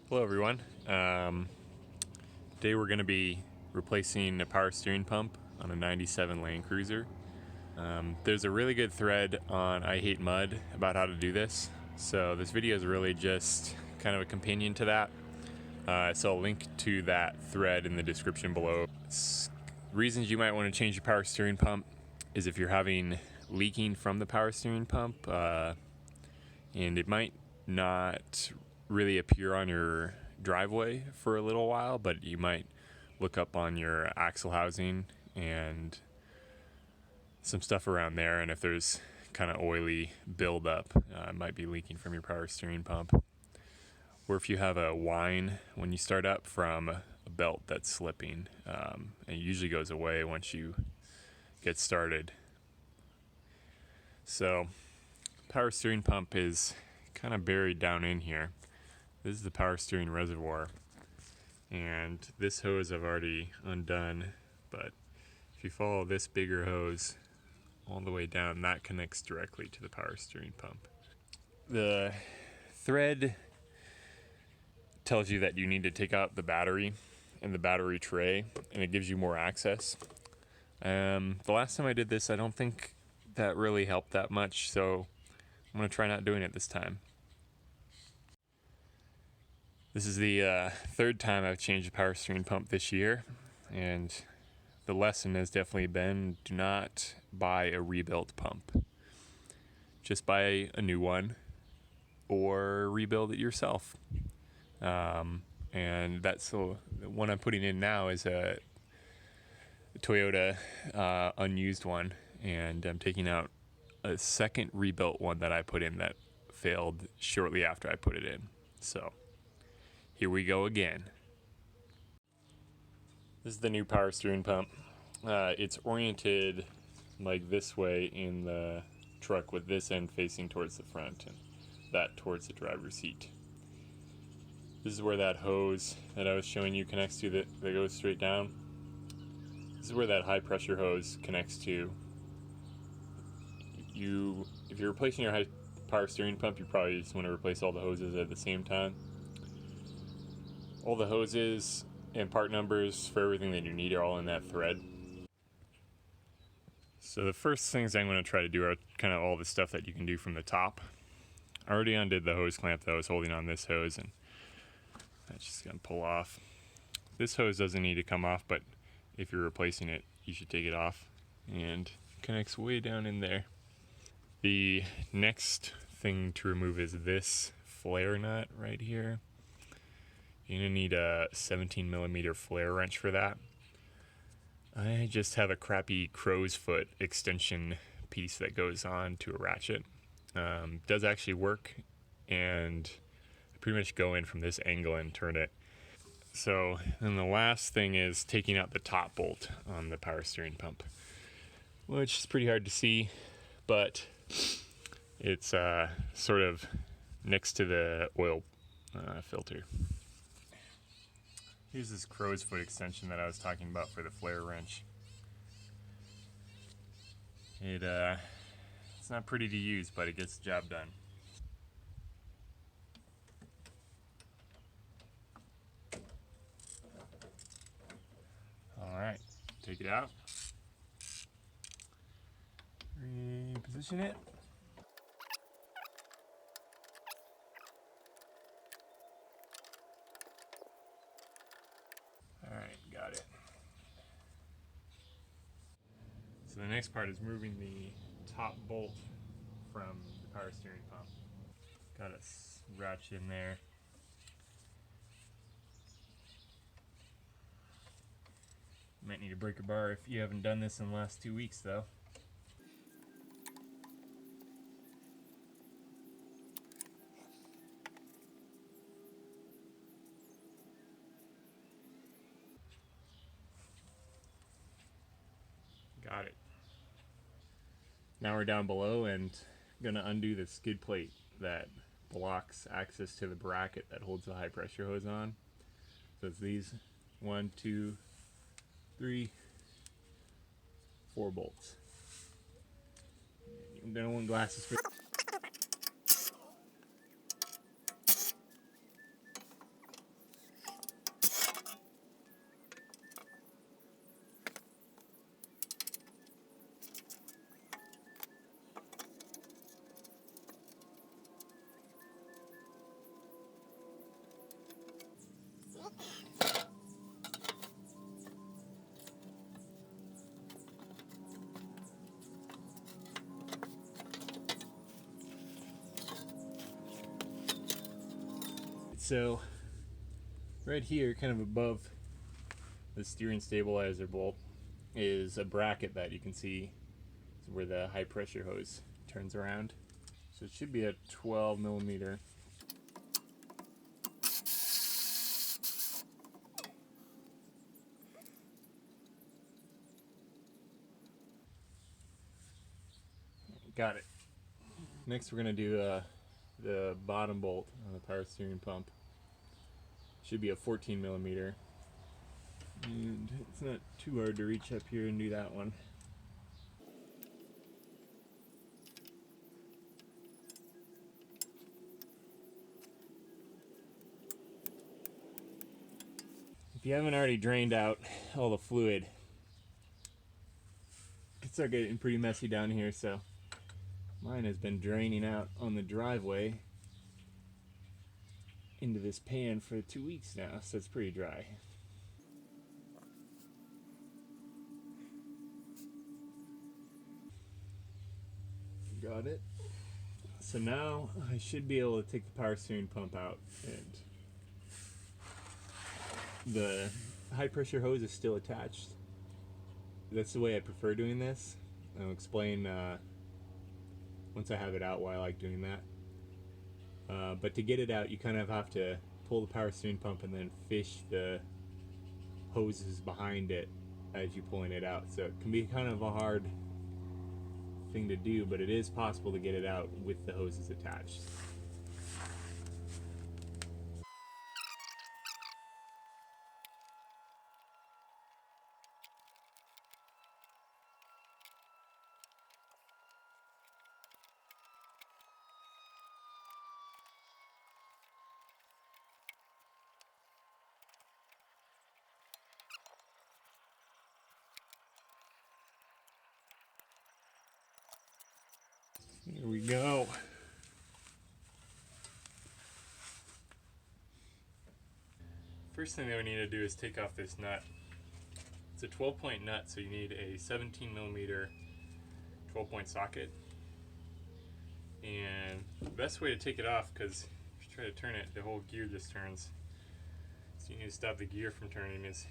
Hello everyone. Today we're going to be replacing a power steering pump on a 97 Land Cruiser. There's a really good thread on I Hate Mud about how to do this, so this video is really just kind of a companion to that. So I'll link to that thread in the description below. Reasons you might want to change your power steering pump is if you're having leaking from the power steering pump, and it might not really appear on your driveway for a little while, but you might look up on your axle housing and some stuff around there, and if there's kind of oily buildup, it might be leaking from your power steering pump. Or if you have a whine when you start up from a belt that's slipping, it usually goes away once you get started. So power steering pump is kind of buried down in here. This is the power steering reservoir, and this hose I've already undone, but if you follow this bigger hose all the way down, that connects directly to the power steering pump. The thread tells you that you need to take out the battery and the battery tray, and it gives you more access. The last time I did this, I don't think that really helped that much, so I'm going to try not doing it this time. This is the third time I've changed the power steering pump this year, and the lesson has definitely been do not buy a rebuilt pump. Just buy a new one or rebuild it yourself. And that's the one I'm putting in now is a Toyota unused one, and I'm taking out a second rebuilt one that I put in that failed shortly after I put it in. So here we go again. This is the new power steering pump. It's oriented like this way in the truck, with this end facing towards the front and that towards the driver's seat. This is where that hose that I was showing you connects to, that goes straight down. This is where that high pressure hose connects to. If you're replacing your high power steering pump, you probably just want to replace all the hoses at the same time. All the hoses and part numbers for everything that you need are all in that thread. So the first things I'm going to try to do are kind of all the stuff that you can do from the top. I already undid the hose clamp that I was holding on this hose, and that's just going to pull off. This hose doesn't need to come off, but if you're replacing it, you should take it off, and it connects way down in there. The next thing to remove is this flare nut right here. You're going to need a 17mm flare wrench for that. I just have a crappy crow's foot extension piece that goes on to a ratchet. Does actually work, and I pretty much go in from this angle and turn it. So then the last thing is taking out the top bolt on the power steering pump, which is pretty hard to see, but it's sort of next to the oil filter. Here's this crow's foot extension that I was talking about for the flare wrench. It's not pretty to use, but it gets the job done. Alright, take it out. Reposition it. Alright, got it. So the next part is moving the top bolt from the power steering pump. Got a ratchet in there. Might need a breaker bar if you haven't done this in the last 2 weeks though. Got it. Now we're down below and gonna undo the skid plate that blocks access to the bracket that holds the high pressure hose on. So it's these 1, 2, 3, 4 bolts. I'm gonna want glasses for so right here, kind of above the steering stabilizer bolt, is a bracket that you can see where the high pressure hose turns around. So it should be a 12 millimeter. Got it. Next we're going to do the bottom bolt on the power steering pump. Should be a 14 millimeter. And it's not too hard to reach up here and do that one. If you haven't already drained out all the fluid, it can start getting pretty messy down here, so mine has been draining out on the driveway into this pan for 2 weeks now, so it's pretty dry. Got it. So now I should be able to take the power steering pump out, and the high pressure hose is still attached. That's the way I prefer doing this. I'll explain once I have it out why I like doing that. But to get it out, you kind of have to pull the power steering pump and then fish the hoses behind it as you're pulling it out. So it can be kind of a hard thing to do, but it is possible to get it out with the hoses attached. Here we go. First thing that we need to do is take off this nut. It's a 12-point nut, so you need a 17 millimeter 12-point socket. And the best way to take it off, because if you try to turn it, the whole gear just turns. So you need to stop the gear from turning, is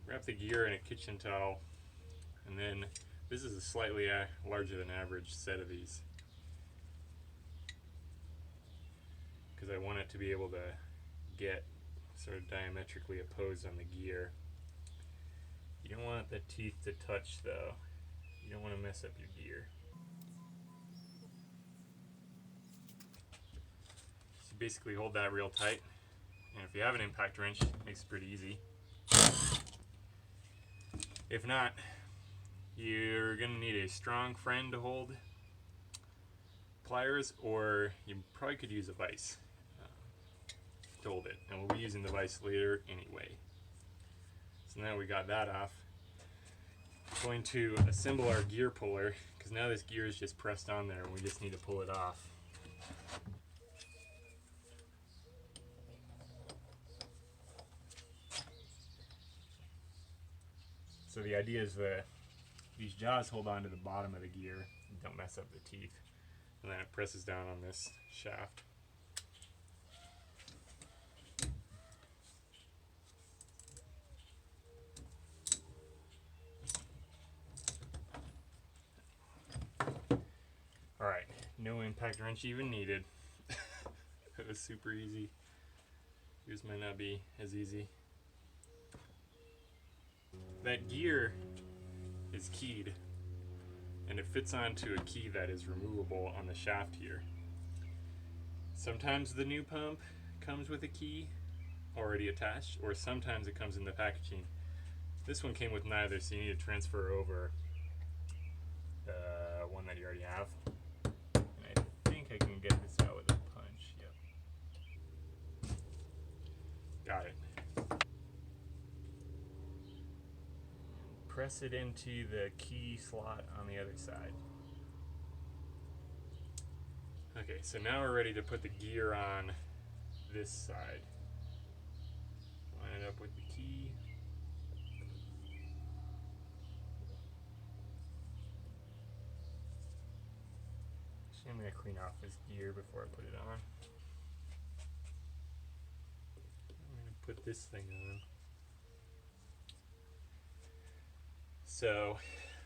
wrap the gear in a kitchen towel, and then this is a slightly larger than average set of these, because I want it to be able to get sort of diametrically opposed on the gear. You don't want the teeth to touch though. You don't want to mess up your gear. So you basically hold that real tight, and if you have an impact wrench, it makes it pretty easy. If not, you're going to need a strong friend to hold pliers, or you probably could use a vise to hold it, and we'll be using the vise later anyway. So now we got that off, I'm going to assemble our gear puller, because now this gear is just pressed on there and we just need to pull it off. So the idea is that these jaws hold on to the bottom of the gear and don't mess up the teeth, and then it presses down on this shaft. Alright, no impact wrench even needed. That was super easy. Yours might not be as easy. That gear is keyed, and it fits onto a key that is removable on the shaft here. Sometimes the new pump comes with a key already attached, or sometimes it comes in the packaging. This one came with neither, so you need to transfer over the one that you already have. And I think I can get this out with a punch. Yep. Got it. Press it into the key slot on the other side. Okay, so now we're ready to put the gear on this side. Line it up with the key. Actually, I'm going to clean off this gear before I put it on. put this thing on. So,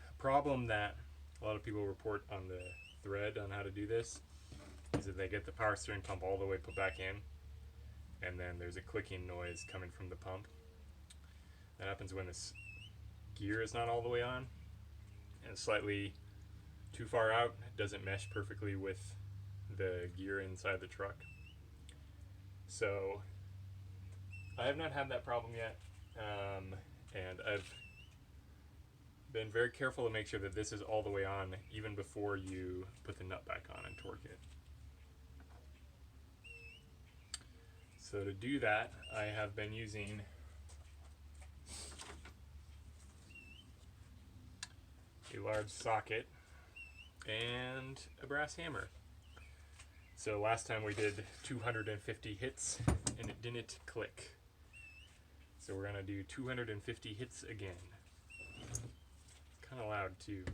a problem that a lot of people report on the thread on how to do this is that they get the power steering pump all the way put back in, and then there's a clicking noise coming from the pump. That happens when this gear is not all the way on and slightly too far out. It doesn't mesh perfectly with the gear inside the truck. So I have not had that problem yet, and I've been very careful to make sure that this is all the way on even before you put the nut back on and torque it. So to do that, I have been using a large socket and a brass hammer. So last time we did 250 hits and it didn't click. So we're gonna do 250 hits again. Kind of loud too.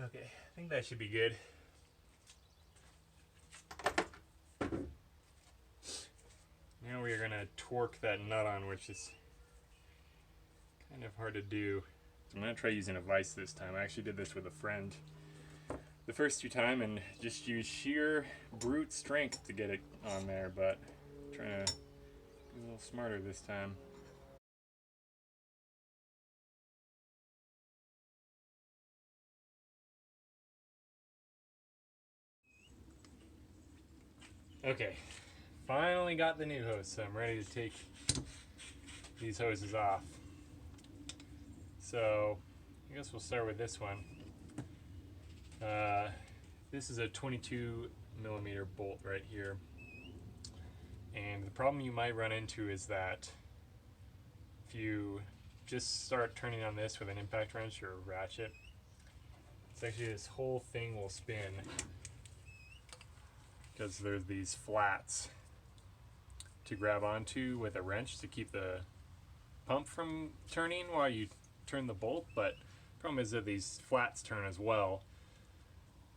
Okay, I think that should be good. Now we are going to torque that nut on, which is kind of hard to do. So I'm going to try using a vise this time. I actually did this with a friend the first 2 times and just used sheer brute strength to get it on there, but I'm trying to be a little smarter this time. Okay, finally got the new hose, so I'm ready to take these hoses off. So I guess we'll start with this one. This is a 22 millimeter bolt right here, and the problem you might run into is that if you just start turning on this with an impact wrench or a ratchet, it's actually this whole thing will spin because there's these flats to grab onto with a wrench to keep the pump from turning while you turn the bolt, but the problem is that these flats turn as well.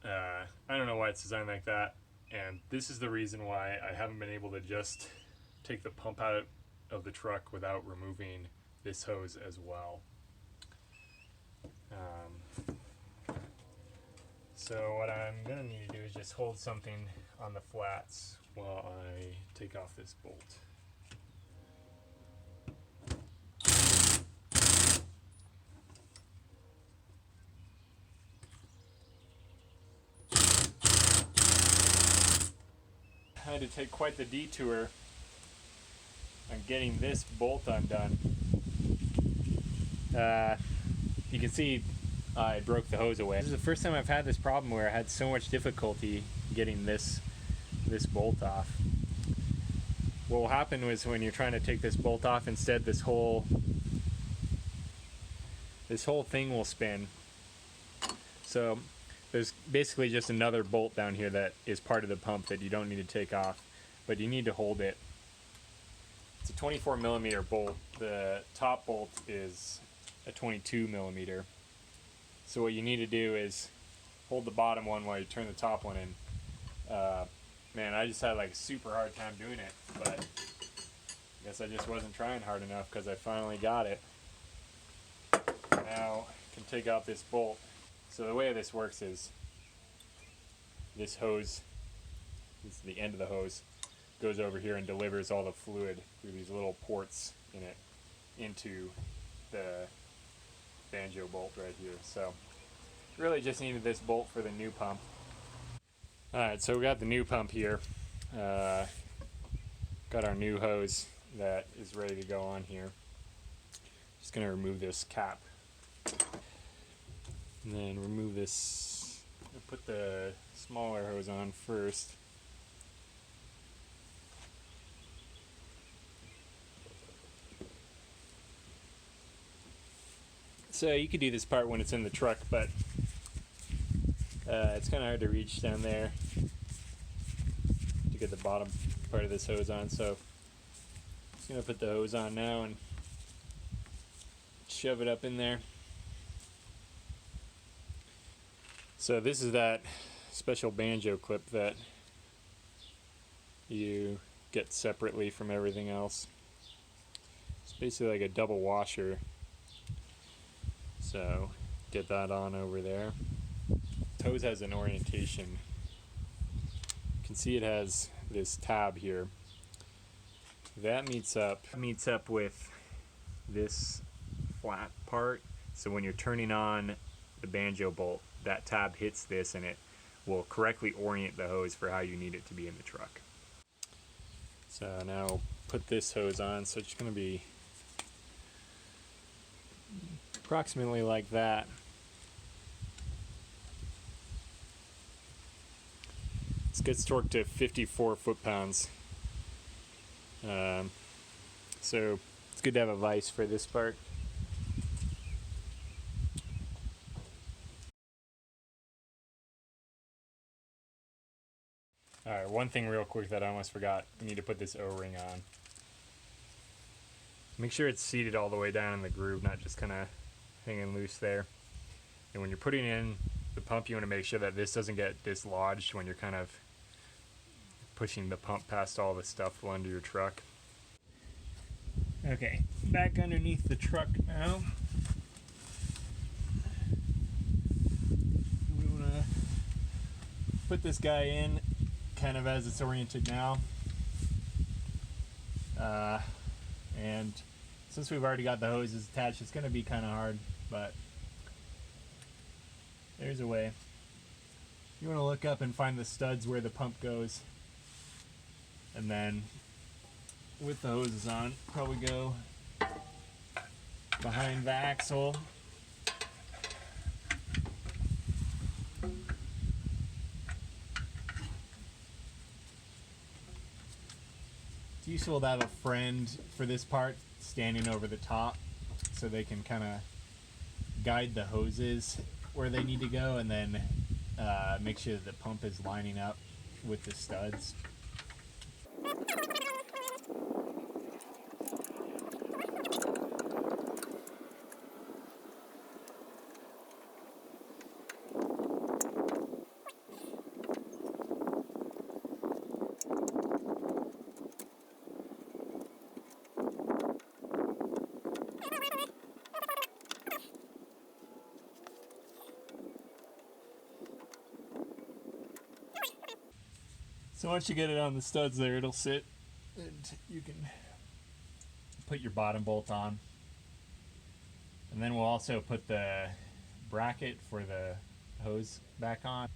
I don't know why it's designed like that, and this is the reason why I haven't been able to just take the pump out of the truck without removing this hose as well. So what I'm going to need to do is just hold something on the flats while I take off this bolt. I had to take quite the detour on getting this bolt undone. You can see I broke the hose away. This is the first time I've had this problem where I had so much difficulty getting this bolt off. What will happen was when you're trying to take this bolt off, instead this whole thing will spin. So there's basically just another bolt down here that is part of the pump that you don't need to take off, but you need to hold it. It's a 24 millimeter bolt. The top bolt is a 22 millimeter. So what you need to do is hold the bottom one while you turn the top one in. Man, I just had like a super hard time doing it, but I guess I just wasn't trying hard enough because I finally got it. Now I can take out this bolt. So the way this works is this hose, this is the end of the hose, goes over here and delivers all the fluid through these little ports in it into the banjo bolt right here. So really just needed this bolt for the new pump. Alright, so we got the new pump here. Got our new hose that is ready to go on here. Just going to remove this cap. And then remove this, put the smaller hose on first. So you could do this part when it's in the truck, but it's kind of hard to reach down there to get the bottom part of this hose on. So I'm just gonna put the hose on now and shove it up in there. So this is that special banjo clip that you get separately from everything else. It's basically like a double washer. So get that on over there. The hose has an orientation. You can see it has this tab here. That meets up with this flat part. So when you're turning on the banjo bolt, that tab hits this and it will correctly orient the hose for how you need it to be in the truck. So now we'll put this hose on. So it's going to be approximately like that. This gets torqued to 54 foot-pounds. So it's good to have a vise for this part. Alright, one thing real quick that I almost forgot. You need to put this O-ring on. Make sure it's seated all the way down in the groove, not just kind of hanging loose there. And when you're putting in the pump, you want to make sure that this doesn't get dislodged when you're kind of pushing the pump past all the stuff under your truck. Okay, back underneath the truck now. We want to put this guy in kind of as it's oriented now. And since we've already got the hoses attached, it's going to be kind of hard, but there's a way. You want to look up and find the studs where the pump goes, and then with the hoses on, probably go behind the axle. It's useful to have a friend for this part standing over the top so they can kind of guide the hoses where they need to go, and then make sure that the pump is lining up with the studs. So once you get it on the studs there, it'll sit, and you can put your bottom bolt on. And then we'll also put the bracket for the hose back on.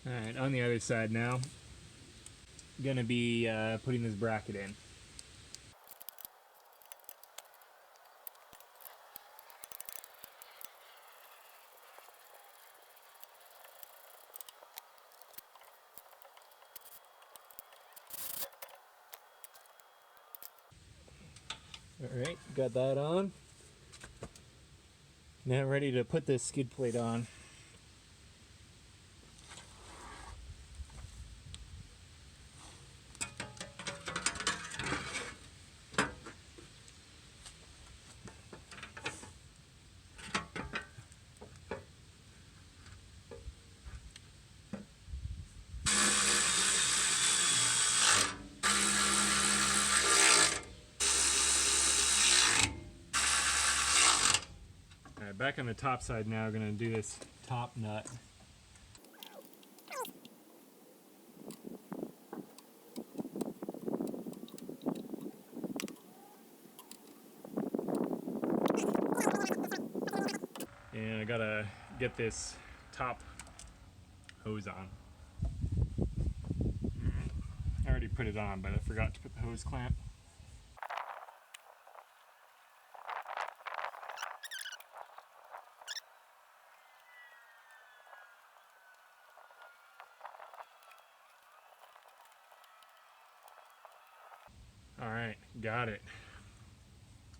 Alright, on the other side now, I'm going to be putting this bracket in. Alright, got that on. Now ready to put this skid plate on. Back on the top side now, we're going to do this top nut. And I gotta get this top hose on. I already put it on, but I forgot to put the hose clamp. All right, got it.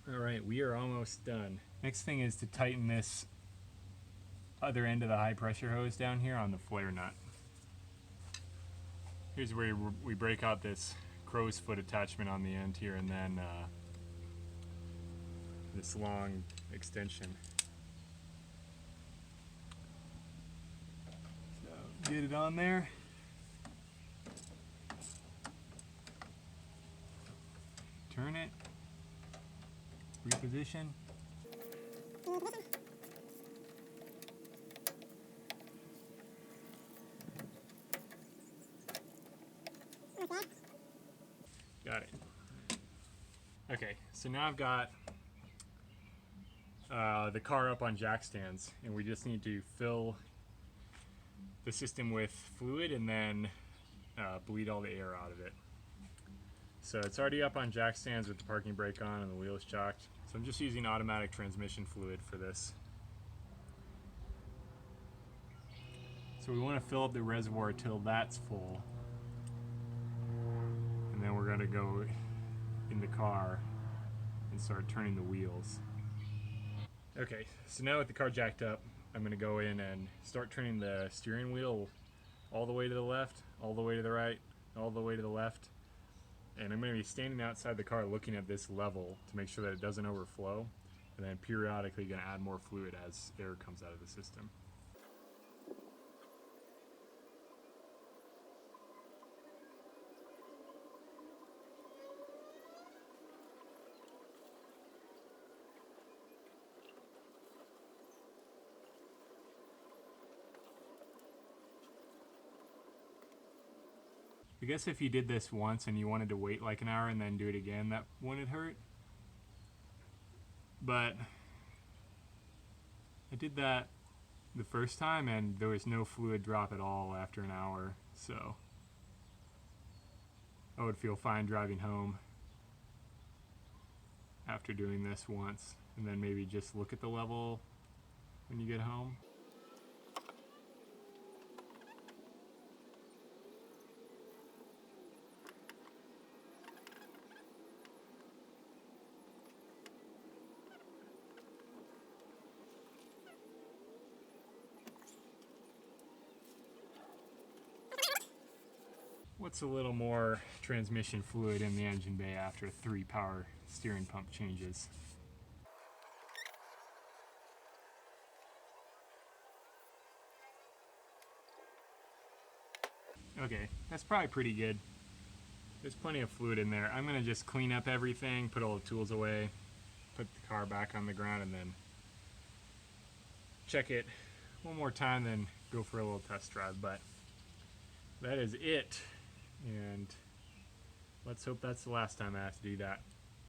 All right, we are almost done. Next thing is to tighten this other end of the high pressure hose down here on the flare nut. Here's where we break out this crow's foot attachment on the end here, and then this long extension. So get it on there. Turn it. Reposition. Got it. Okay, so now I've got the car up on jack stands, and we just need to fill the system with fluid and then bleed all the air out of it. So it's already up on jack stands with the parking brake on and the wheels chocked. So I'm just using automatic transmission fluid for this. So we want to fill up the reservoir till that's full. And then we're going to go in the car and start turning the wheels. Okay, so now with the car jacked up, I'm going to go in and start turning the steering wheel all the way to the left, all the way to the right, all the way to the left. And I'm going to be standing outside the car looking at this level to make sure that it doesn't overflow, and then periodically going to add more fluid as air comes out of the system. I guess if you did this once and you wanted to wait like an hour and then do it again, that wouldn't hurt. But I did that the first time and there was no fluid drop at all after an hour, so I would feel fine driving home after doing this once, and then maybe just look at the level when you get home. What's a little more transmission fluid in the engine bay after 3 power steering pump changes? Okay, that's probably pretty good. There's plenty of fluid in there. I'm gonna just clean up everything, put all the tools away, put the car back on the ground, and then check it one more time, then go for a little test drive. But that is it. And let's hope that's the last time I have to do that.